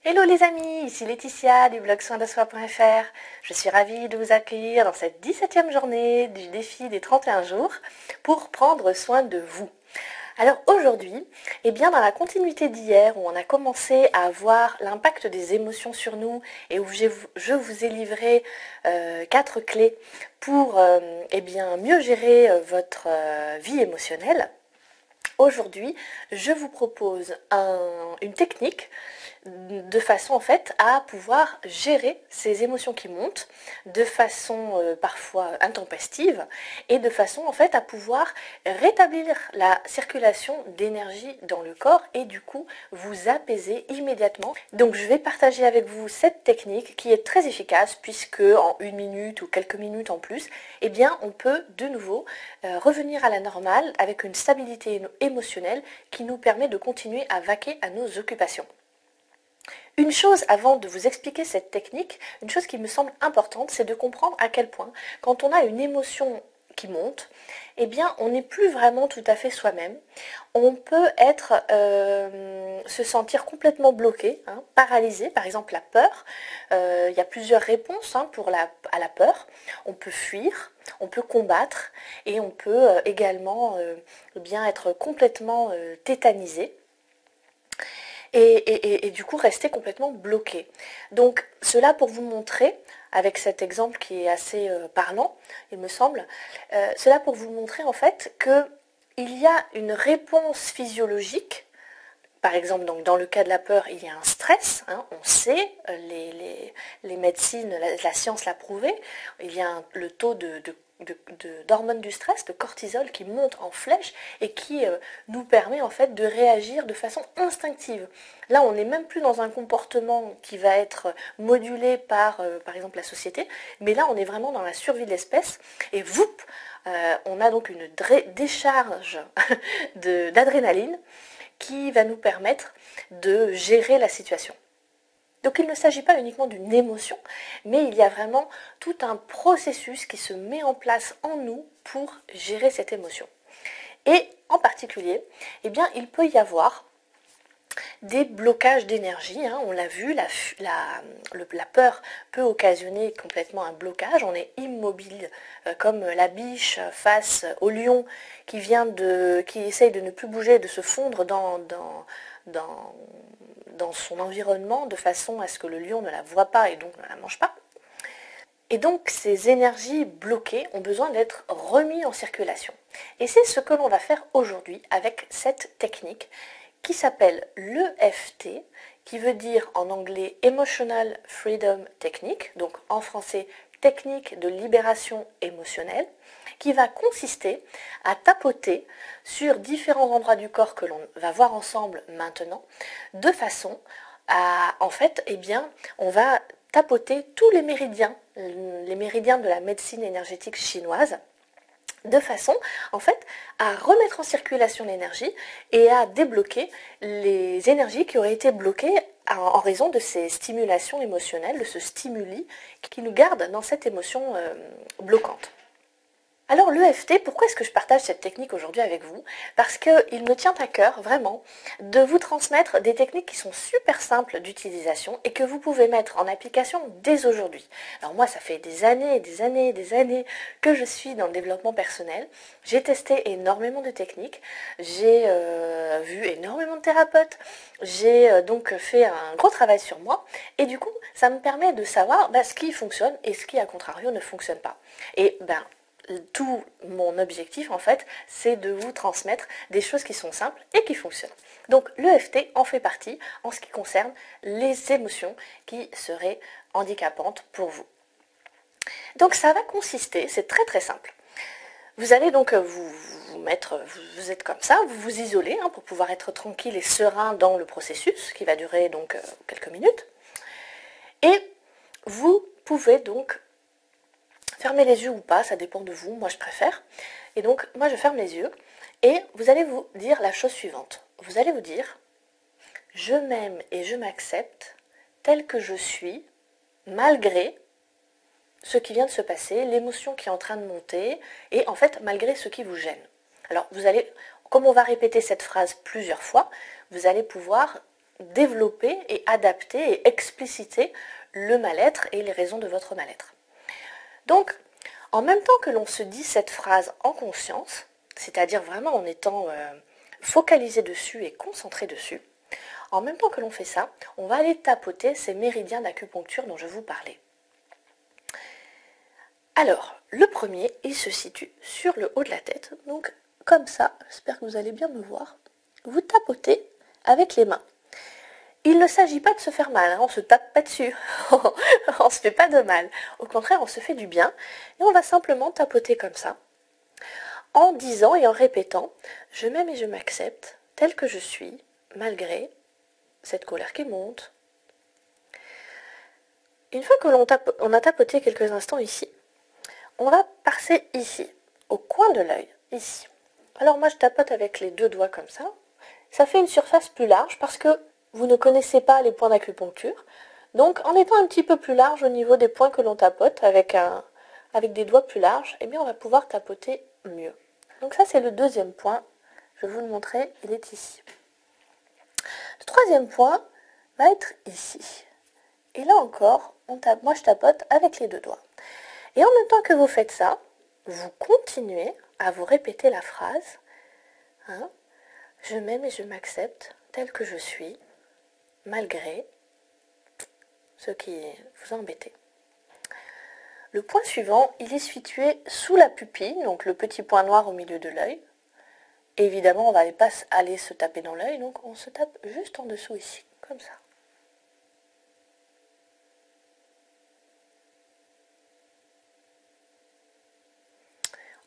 Hello les amis, ici Laetitia du blog soindesoi.fr. Je suis ravie de vous accueillir dans cette 17e journée du défi des 31 jours pour prendre soin de vous. Alors aujourd'hui, dans la continuité d'hier où on a commencé à voir l'impact des émotions sur nous et où je vous ai livré 4 clés pour mieux gérer votre vie émotionnelle, aujourd'hui je vous propose une technique de façon en fait à pouvoir gérer ces émotions qui montent de façon parfois intempestive et de façon en fait à pouvoir rétablir la circulation d'énergie dans le corps et du coup vous apaiser immédiatement. Donc je vais partager avec vous cette technique qui est très efficace puisque en 1 minute ou quelques minutes en plus, on peut de nouveau revenir à la normale avec une stabilité émotionnelle qui nous permet de continuer à vaquer à nos occupations. Une chose avant de vous expliquer cette technique, une chose qui me semble importante, c'est de comprendre à quel point, quand on a une émotion qui monte, on n'est plus vraiment tout à fait soi-même. On peut se sentir complètement bloqué, paralysé. Par exemple, la peur. Il y a plusieurs réponses à la peur. On peut fuir, on peut combattre et on peut également être complètement tétanisé. Et du coup rester complètement bloqué. Donc cela pour vous montrer, avec cet exemple qui est assez parlant, il me semble, cela pour vous montrer en fait qu'il y a une réponse physiologique. Par exemple, donc, dans le cas de la peur, il y a un stress, on sait, les médecines, la science l'a prouvé, il y a le taux d'hormones du stress, de cortisol qui monte en flèche et qui nous permet en fait de réagir de façon instinctive. Là, on n'est même plus dans un comportement qui va être modulé par exemple la société, mais là, on est vraiment dans la survie de l'espèce et on a donc une décharge d'adrénaline qui va nous permettre de gérer la situation. Donc il ne s'agit pas uniquement d'une émotion, mais il y a vraiment tout un processus qui se met en place en nous pour gérer cette émotion. Et en particulier, il peut y avoir des blocages d'énergie, on l'a vu, la peur peut occasionner complètement un blocage, on est immobile comme la biche face au lion qui essaye de ne plus bouger, de se fondre dans son environnement de façon à ce que le lion ne la voit pas et donc ne la mange pas. Et donc ces énergies bloquées ont besoin d'être remises en circulation. Et c'est ce que l'on va faire aujourd'hui avec cette technique qui s'appelle l'EFT, qui veut dire en anglais Emotional Freedom Technique, donc en français technique de libération émotionnelle, qui va consister à tapoter sur différents endroits du corps que l'on va voir ensemble maintenant, de façon à, on va tapoter tous les méridiens de la médecine énergétique chinoise, de façon en fait à remettre en circulation l'énergie et à débloquer les énergies qui auraient été bloquées en raison de ces stimulations émotionnelles, de ce stimuli qui nous garde dans cette émotion bloquante. Alors l'EFT, pourquoi est-ce que je partage cette technique aujourd'hui avec vous? Parce qu'il me tient à cœur vraiment de vous transmettre des techniques qui sont super simples d'utilisation et que vous pouvez mettre en application dès aujourd'hui. Alors moi ça fait des années que je suis dans le développement personnel. J'ai testé énormément de techniques, j'ai vu énormément de thérapeutes, j'ai donc fait un gros travail sur moi et du coup ça me permet de savoir ce qui fonctionne et ce qui à contrario ne fonctionne pas. Et tout mon objectif en fait, c'est de vous transmettre des choses qui sont simples et qui fonctionnent. Donc l'EFT en fait partie en ce qui concerne les émotions qui seraient handicapantes pour vous. Donc ça va consister, c'est très très simple. Vous allez donc vous êtes comme ça, vous vous isolez pour pouvoir être tranquille et serein dans le processus qui va durer donc quelques minutes. Et vous pouvez donc fermez les yeux ou pas, ça dépend de vous, moi je préfère. Et donc, moi je ferme les yeux et vous allez vous dire la chose suivante. Vous allez vous dire, je m'aime et je m'accepte tel que je suis, malgré ce qui vient de se passer, l'émotion qui est en train de monter, et en fait, malgré ce qui vous gêne. Alors, vous allez, comme on va répéter cette phrase plusieurs fois, vous allez pouvoir développer et adapter et expliciter le mal-être et les raisons de votre mal-être. Donc, en même temps que l'on se dit cette phrase en conscience, c'est-à-dire vraiment en étant focalisé dessus et concentré dessus, en même temps que l'on fait ça, on va aller tapoter ces méridiens d'acupuncture dont je vous parlais. Alors, le premier, il se situe sur le haut de la tête, donc comme ça, j'espère que vous allez bien me voir. Vous tapotez avec les mains. Il ne s'agit pas de se faire mal, hein, on ne se tape pas dessus, on ne se fait pas de mal. Au contraire, on se fait du bien et on va simplement tapoter comme ça, en disant et en répétant « Je m'aime et je m'accepte tel que je suis, malgré cette colère qui monte. » Une fois que on a tapoté quelques instants ici, on va passer ici, au coin de l'œil, ici. Alors moi je tapote avec les deux doigts comme ça. Ça fait une surface plus large parce que vous ne connaissez pas les points d'acupuncture. Donc en étant un petit peu plus large au niveau des points que l'on tapote, avec des doigts plus larges, eh bien on va pouvoir tapoter mieux. Donc ça c'est le deuxième point. Je vais vous le montrer, il est ici. Le troisième point va être ici. Et là encore, moi je tapote avec les deux doigts. Et en même temps que vous faites ça, vous continuez à vous répéter la phrase hein, « Je m'aime et je m'accepte tel que je suis, malgré ce qui vous a embêté. » Le point suivant, il est situé sous la pupille, donc le petit point noir au milieu de l'œil. Évidemment, on ne va pas aller se taper dans l'œil, donc on se tape juste en dessous ici, comme ça.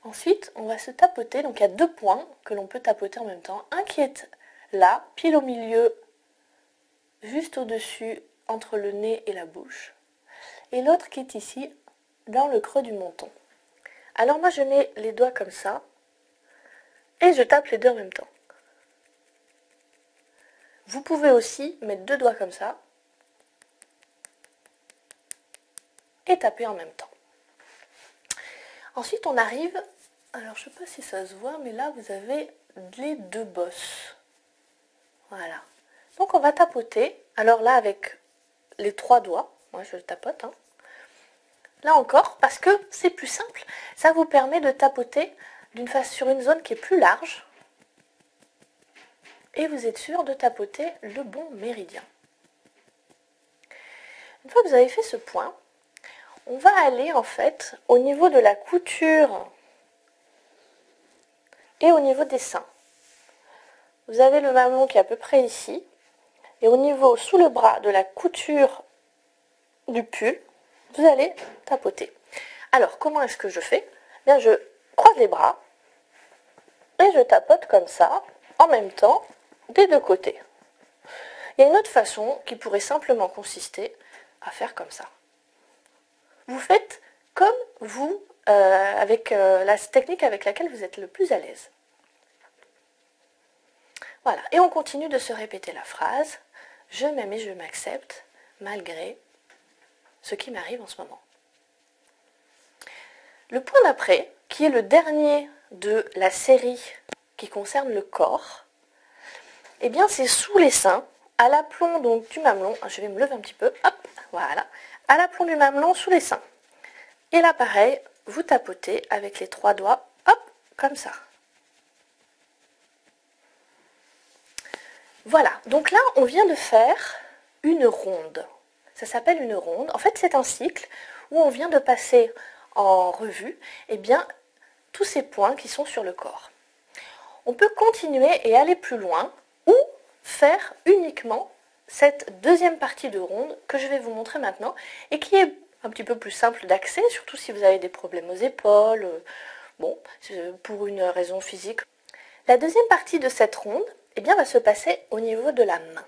Ensuite, on va se tapoter, donc il y a deux points que l'on peut tapoter en même temps. Un qui est là, pile au milieu, juste au-dessus, entre le nez et la bouche. Et l'autre qui est ici, dans le creux du menton. Alors moi, je mets les doigts comme ça, et je tape les deux en même temps. Vous pouvez aussi mettre deux doigts comme ça, et taper en même temps. Ensuite, on arrive, alors je ne sais pas si ça se voit, mais là, vous avez les deux bosses. Voilà. Donc, on va tapoter. Alors là, avec les trois doigts, moi je tapote. Hein. Là encore, parce que c'est plus simple, ça vous permet de tapoter sur une zone qui est plus large. Et vous êtes sûr de tapoter le bon méridien. Une fois que vous avez fait ce point, on va aller en fait au niveau de la couture et au niveau des seins. Vous avez le mamelon qui est à peu près ici. Et au niveau sous le bras de la couture du pull, vous allez tapoter. Alors, comment est-ce que je fais? Bien, je croise les bras et je tapote comme ça, en même temps, des deux côtés. Il y a une autre façon qui pourrait simplement consister à faire comme ça. Vous faites comme vous, avec la technique avec laquelle vous êtes le plus à l'aise. Voilà, et on continue de se répéter la phrase « Je m'aime et je m'accepte, malgré ce qui m'arrive en ce moment. » Le point d'après, qui est le dernier de la série qui concerne le corps, eh bien c'est sous les seins, à l'aplomb donc du mamelon. Je vais me lever un petit peu, hop, voilà, à l'aplomb du mamelon sous les seins. Et là pareil, vous tapotez avec les trois doigts, hop, comme ça. Voilà, donc là on vient de faire une ronde. Ça s'appelle une ronde. En fait c'est un cycle où on vient de passer en revue eh bien, tous ces points qui sont sur le corps. On peut continuer et aller plus loin ou faire uniquement cette deuxième partie de ronde que je vais vous montrer maintenant et qui est un petit peu plus simple d'accès, surtout si vous avez des problèmes aux épaules, bon, pour une raison physique. La deuxième partie de cette ronde eh bien, va se passer au niveau de la main.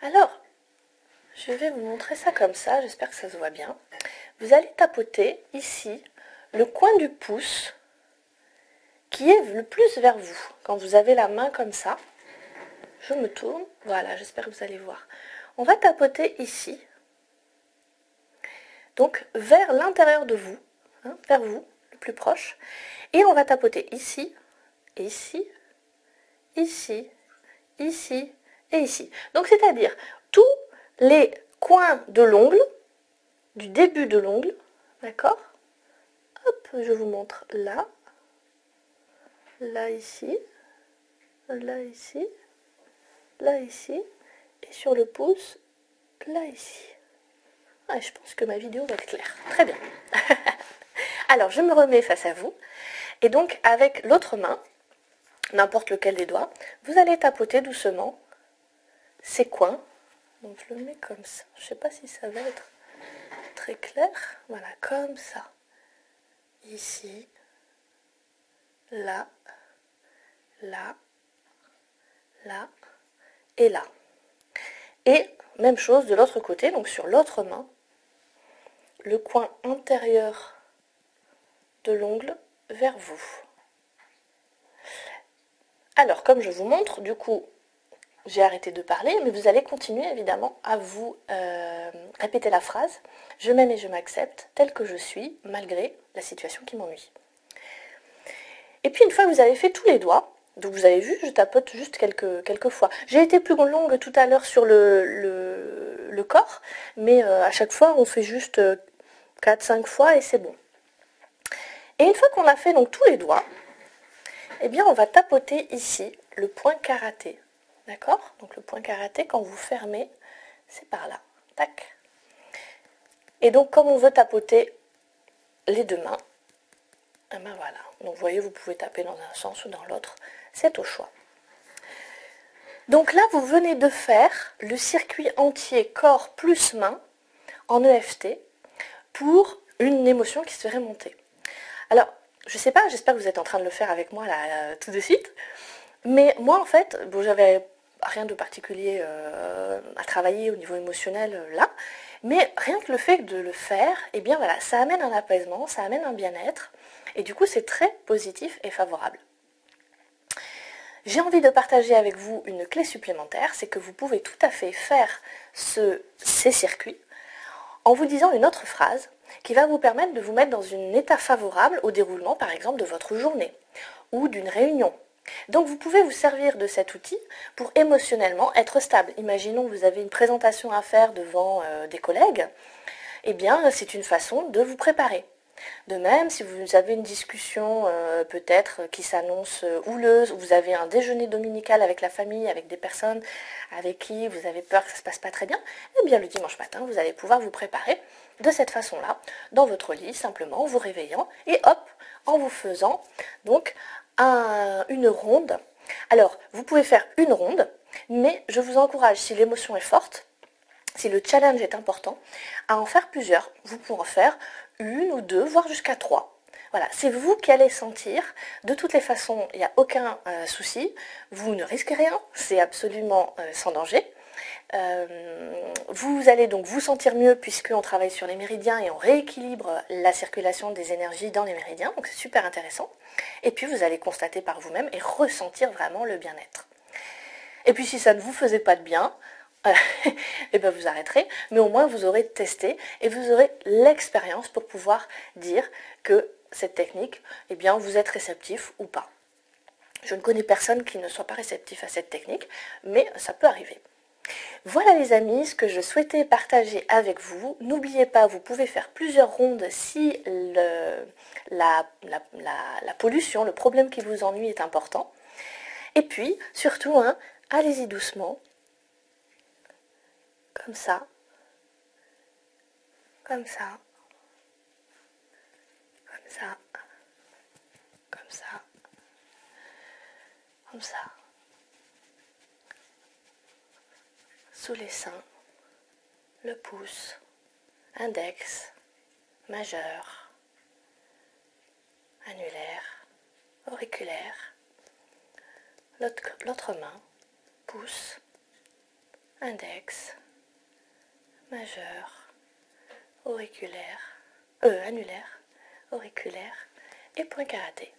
Alors, je vais vous montrer ça comme ça, j'espère que ça se voit bien. Vous allez tapoter ici le coin du pouce qui est le plus vers vous. Quand vous avez la main comme ça, je me tourne, voilà, j'espère que vous allez voir. On va tapoter ici, donc vers l'intérieur de vous, hein, vers vous, le plus proche, et on va tapoter ici, ici, ici, ici et ici. Donc c'est-à-dire tous les coins de l'ongle, du début de l'ongle, d'accord? Hop, je vous montre là, là ici, là ici, là ici, et sur le pouce, là ici. Ah, je pense que ma vidéo va être claire. Très bien. Alors, je me remets face à vous. Et donc, avec l'autre main, n'importe lequel des doigts, vous allez tapoter doucement ces coins. Donc, je le mets comme ça. Je ne sais pas si ça va être très clair. Voilà, comme ça. Ici, là, là, là et là. Et même chose de l'autre côté, donc sur l'autre main, le coin intérieur de l'ongle vers vous. Alors, comme je vous montre, du coup, j'ai arrêté de parler, mais vous allez continuer évidemment à vous répéter la phrase « Je m'aime et je m'accepte tel que je suis, malgré la situation qui m'ennuie ». Et puis, une fois que vous avez fait tous les doigts, donc vous avez vu, je tapote juste quelques fois. J'ai été plus longue tout à l'heure sur le corps, mais à chaque fois, on fait juste 4-5 fois et c'est bon. Et une fois qu'on a fait donc tous les doigts, eh bien on va tapoter ici le point karaté. D'accord? Donc le point karaté, quand vous fermez, c'est par là. Tac. Et donc comme on veut tapoter les deux mains, eh ben voilà. Donc vous voyez, vous pouvez taper dans un sens ou dans l'autre, c'est au choix. Donc là, vous venez de faire le circuit entier corps plus main en EFT pour une émotion qui se fait monter. Alors, je ne sais pas, j'espère que vous êtes en train de le faire avec moi là tout de suite, mais moi en fait, bon, j'avais rien de particulier à travailler au niveau émotionnel là, mais rien que le fait de le faire, eh bien voilà, ça amène un apaisement, ça amène un bien-être, et du coup c'est très positif et favorable. J'ai envie de partager avec vous une clé supplémentaire, c'est que vous pouvez tout à fait faire ces circuits en vous disant une autre phrase qui va vous permettre de vous mettre dans un état favorable au déroulement par exemple de votre journée ou d'une réunion. Donc vous pouvez vous servir de cet outil pour émotionnellement être stable. Imaginons que vous avez une présentation à faire devant des collègues, eh bien c'est une façon de vous préparer. De même, si vous avez une discussion peut-être qui s'annonce houleuse, ou vous avez un déjeuner dominical avec la famille, avec des personnes avec qui vous avez peur que ça ne se passe pas très bien, eh bien le dimanche matin, vous allez pouvoir vous préparer de cette façon-là, dans votre lit, simplement en vous réveillant, et hop, en vous faisant donc une ronde. Alors, vous pouvez faire une ronde, mais je vous encourage, si l'émotion est forte, si le challenge est important, à en faire plusieurs. Vous pouvez en faire une ou deux, voire jusqu'à 3. Voilà, c'est vous qui allez sentir. De toutes les façons, il n'y a aucun souci. Vous ne risquez rien, c'est absolument sans danger. Vous allez donc vous sentir mieux puisqu'on travaille sur les méridiens et on rééquilibre la circulation des énergies dans les méridiens. Donc c'est super intéressant. Et puis vous allez constater par vous-même et ressentir vraiment le bien-être. Et puis si ça ne vous faisait pas de bien, et bien vous arrêterez, mais au moins vous aurez testé et vous aurez l'expérience pour pouvoir dire que cette technique, eh bien vous êtes réceptif ou pas. Je ne connais personne qui ne soit pas réceptif à cette technique, mais ça peut arriver. Voilà les amis, ce que je souhaitais partager avec vous. N'oubliez pas, vous pouvez faire plusieurs rondes si la pollution, le problème qui vous ennuie est important. Et puis, surtout, hein, allez-y doucement. Comme ça, comme ça, comme ça, comme ça, comme ça, sous les seins, le pouce, index, majeur, annulaire, auriculaire, l'autre main, pouce, index, majeur, auriculaire, annulaire, auriculaire et point karaté.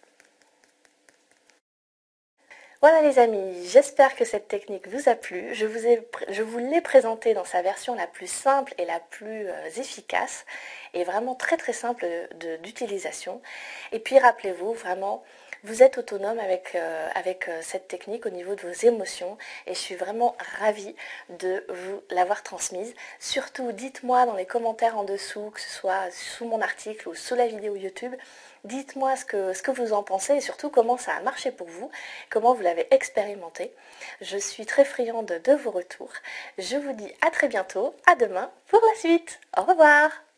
Voilà les amis, j'espère que cette technique vous a plu. Je vous l'ai présentée dans sa version la plus simple et la plus efficace et vraiment très très simple d'utilisation. Et puis rappelez-vous vraiment Vous êtes autonome avec cette technique au niveau de vos émotions et je suis vraiment ravie de vous l'avoir transmise. Surtout, dites-moi dans les commentaires en dessous, que ce soit sous mon article ou sous la vidéo YouTube, dites-moi ce que vous en pensez et surtout comment ça a marché pour vous, comment vous l'avez expérimenté. Je suis très friande de vos retours. Je vous dis à très bientôt, à demain pour la suite. Au revoir!